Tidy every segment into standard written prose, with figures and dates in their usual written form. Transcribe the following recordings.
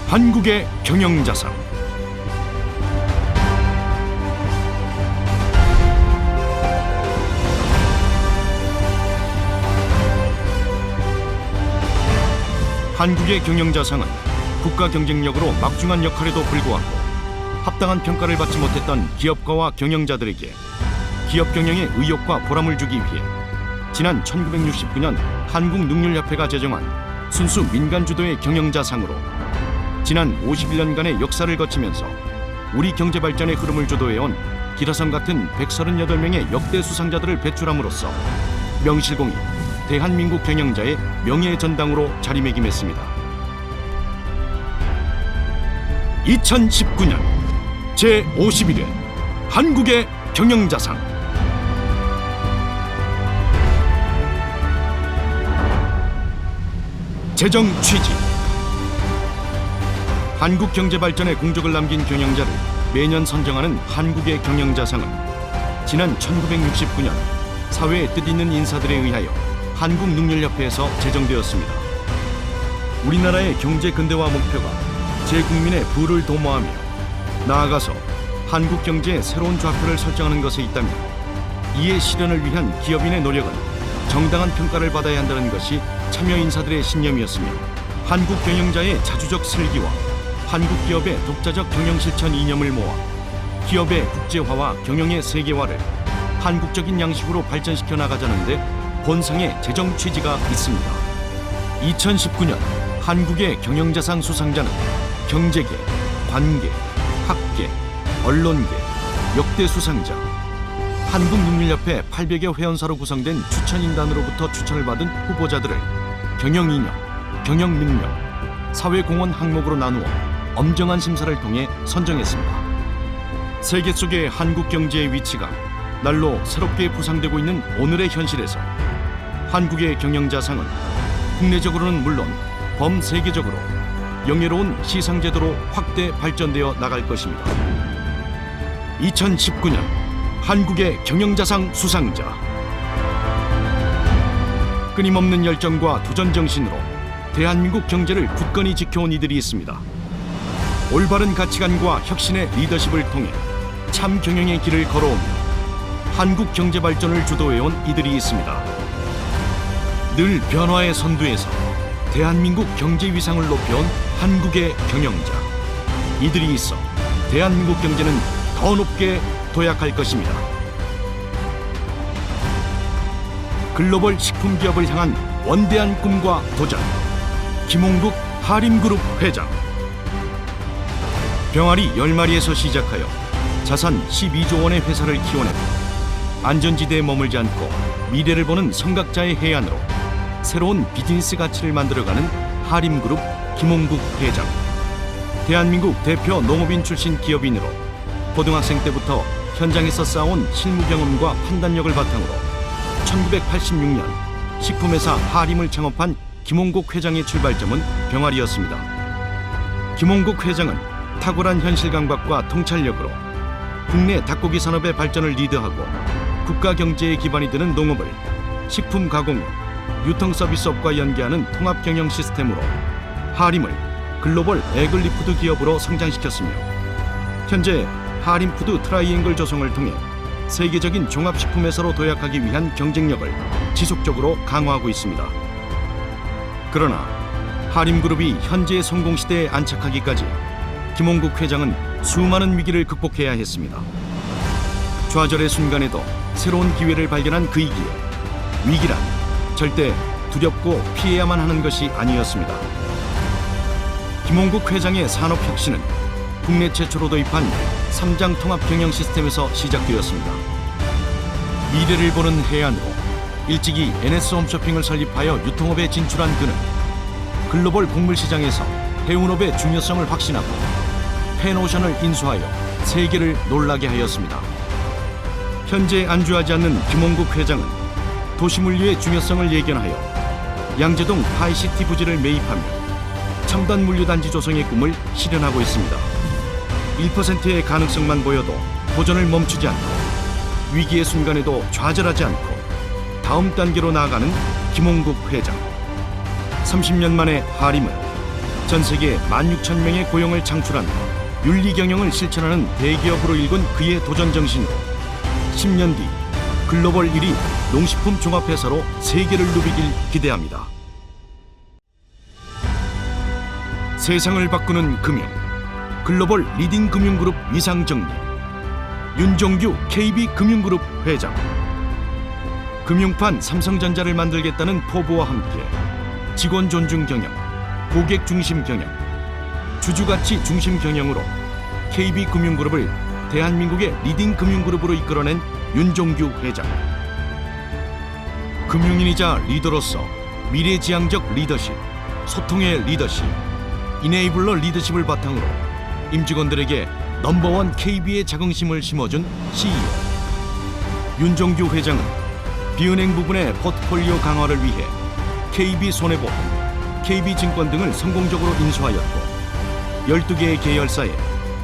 한국의 경영자상. 한국의 경영자상은 국가 경쟁력으로 막중한 역할에도 불구하고 합당한 평가를 받지 못했던 기업가와 경영자들에게 기업 경영의 의욕과 보람을 주기 위해 지난 1969년 한국능률협회가 제정한 순수 민간 주도의 경영자상으로 지난 51년간의 역사를 거치면서 우리 경제 발전의 흐름을 주도해온 기라성 같은 138명의 역대 수상자들을 배출함으로써 명실공히 대한민국 경영자의 명예의 전당으로 자리매김했습니다. 2019년 제51회 한국의 경영자상. 재정 취지. 한국 경제 발전에 공적을 남긴 경영자를 매년 선정하는 한국의 경영자상은 지난 1969년 사회의 뜻있는 인사들에 의하여 한국능률협회에서 제정되었습니다. 우리나라의 경제 근대화 목표가 제국민의 부를 도모하며 나아가서 한국 경제의 새로운 좌표를 설정하는 것에 있다면 이의 실현을 위한 기업인의 노력은 정당한 평가를 받아야 한다는 것이 참여 인사들의 신념이었으며, 한국 경영자의 자주적 슬기와 한국 기업의 독자적 경영 실천 이념을 모아 기업의 국제화와 경영의 세계화를 한국적인 양식으로 발전시켜 나가자는 데 본상의 재정 취지가 있습니다. 2019년 한국의 경영자상 수상자는 경제계, 관계, 학계, 언론계, 역대 수상자, 한국능률협회 800여 회원사로 구성된 추천인단으로부터 추천을 받은 후보자들을 경영이념, 경영능력, 사회공헌 항목으로 나누어 엄정한 심사를 통해 선정했습니다. 세계 속의 한국 경제의 위치가 날로 새롭게 부상되고 있는 오늘의 현실에서 한국의 경영자상은 국내적으로는 물론 범세계적으로 영예로운 시상제도로 확대 발전되어 나갈 것입니다. 2019년 한국의 경영자상 수상자. 끊임없는 열정과 도전 정신으로 대한민국 경제를 굳건히 지켜온 이들이 있습니다. 올바른 가치관과 혁신의 리더십을 통해 참 경영의 길을 걸어오며 한국 경제 발전을 주도해온 이들이 있습니다. 늘 변화의 선두에서 대한민국 경제 위상을 높여온 한국의 경영자. 이들이 있어 대한민국 경제는 더 높게 도약할 것입니다. 글로벌 식품 기업을 향한 원대한 꿈과 도전. 김홍국 하림그룹 회장. 병아리 10마리에서 시작하여 자산 12조 원의 회사를 키워내고 안전지대에 머물지 않고 미래를 보는 성각자의 해안으로 새로운 비즈니스 가치를 만들어가는 하림그룹 김홍국 회장. 대한민국 대표 농업인 출신 기업인으로 고등학생 때부터 현장에서 쌓아온 실무 경험과 판단력을 바탕으로 1986년 식품회사 하림을 창업한 김홍국 회장의 출발점은 병아리였습니다. 김홍국 회장은 탁월한 현실 감각과 통찰력으로 국내 닭고기 산업의 발전을 리드하고 국가 경제의 기반이 되는 농업을 식품 가공업, 유통 서비스업과 연계하는 통합 경영 시스템으로 하림을 글로벌 에글리푸드 기업으로 성장시켰으며, 현재 하림푸드 트라이앵글 조성을 통해 세계적인 종합식품회사로 도약하기 위한 경쟁력을 지속적으로 강화하고 있습니다. 그러나 하림그룹이 현재의 성공 시대에 안착하기까지 김홍국 회장은 수많은 위기를 극복해야 했습니다. 좌절의 순간에도 새로운 기회를 발견한 그이기에 위기란 절대 두렵고 피해야만 하는 것이 아니었습니다. 김홍국 회장의 산업혁신은 국내 최초로 도입한 3장 통합 경영 시스템에서 시작되었습니다. 미래를 보는 해안으로 일찍이 NS 홈쇼핑을 설립하여 유통업에 진출한 그는 글로벌 곡물 시장에서 해운업의 중요성을 확신하고 펜오션을 인수하여 세계를 놀라게 하였습니다. 현재 안주하지 않는 김홍국 회장은 도시물류의 중요성을 예견하여 양재동 하이시티 부지를 매입하며 첨단 물류단지 조성의 꿈을 실현하고 있습니다. 1%의 가능성만 보여도 도전을 멈추지 않고 위기의 순간에도 좌절하지 않고 다음 단계로 나아가는 김홍국 회장. 30년 만에 하림은 전 세계 16,000명의 고용을 창출한 윤리 경영을 실천하는 대기업으로 일군 그의 도전 정신으로 10년 뒤 글로벌 1위 농식품 종합회사로 세계를 누비길 기대합니다. 세상을 바꾸는 금융, 글로벌 리딩 금융그룹 위상 정리, 윤종규 KB금융그룹 회장. 금융판 삼성전자를 만들겠다는 포부와 함께 직원 존중 경영, 고객 중심 경영, 주주가치 중심 경영으로 KB금융그룹을 대한민국의 리딩 금융그룹으로 이끌어낸 윤종규 회장. 금융인이자 리더로서 미래지향적 리더십, 소통의 리더십, 이네이블러 리더십을 바탕으로 임직원들에게 넘버원 KB의 자긍심을 심어준 CEO. 윤종규 회장은 비은행 부분의 포트폴리오 강화를 위해 KB손해보험, KB증권 등을 성공적으로 인수하였고 12개의 계열사에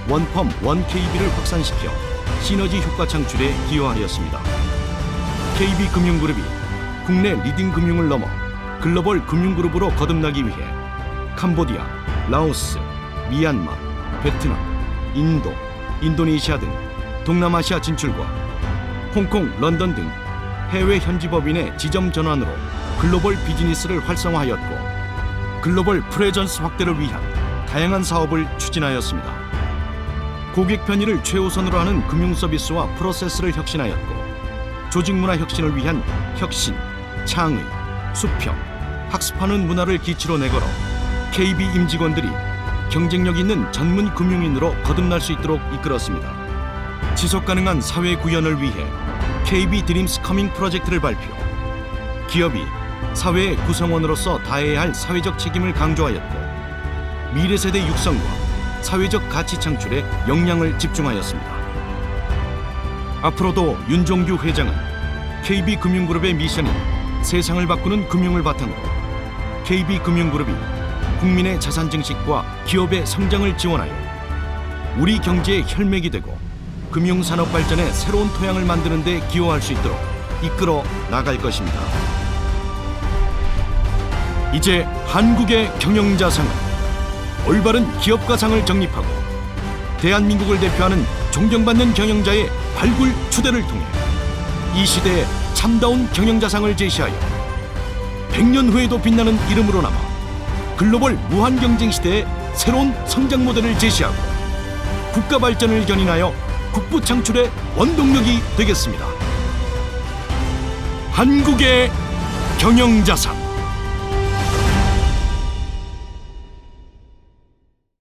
원펌 원KB를 확산시켜 시너지 효과 창출에 기여하였습니다. KB금융그룹이 국내 리딩 금융을 넘어 글로벌 금융그룹으로 거듭나기 위해 캄보디아, 라오스, 미얀마, 베트남, 인도, 인도네시아 등 동남아시아 진출과 홍콩, 런던 등 해외 현지 법인의 지점 전환으로 글로벌 비즈니스를 활성화하였고 글로벌 프레전스 확대를 위한 다양한 사업을 추진하였습니다. 고객 편의를 최우선으로 하는 금융 서비스와 프로세스를 혁신하였고 조직 문화 혁신을 위한 혁신, 창의, 수평, 학습하는 문화를 기치로 내걸어 KB 임직원들이 경쟁력 있는 전문 금융인으로 거듭날 수 있도록 이끌었습니다. 지속가능한 사회 구현을 위해 KB 드림스 커밍 프로젝트를 발표. 기업이 사회의 구성원으로서 다해야 할 사회적 책임을 강조하였고 미래 세대 육성과 사회적 가치 창출에 역량을 집중하였습니다. 앞으로도 윤종규 회장은 KB금융그룹의 미션인 세상을 바꾸는 금융을 바탕으로 KB금융그룹이 국민의 자산 증식과 기업의 성장을 지원하여 우리 경제의 혈맥이 되고 금융산업 발전의 새로운 토양을 만드는 데 기여할 수 있도록 이끌어 나갈 것입니다. 이제 한국의 경영자상은 올바른 기업가상을 정립하고 대한민국을 대표하는 존경받는 경영자의 발굴 추대를 통해 이 시대의 참다운 경영자상을 제시하여 100년 후에도 빛나는 이름으로 남아 글로벌 무한경쟁 시대의 새로운 성장 모델을 제시하고 국가 발전을 견인하여 국부 창출의 원동력이 되겠습니다. 한국의 경영자상.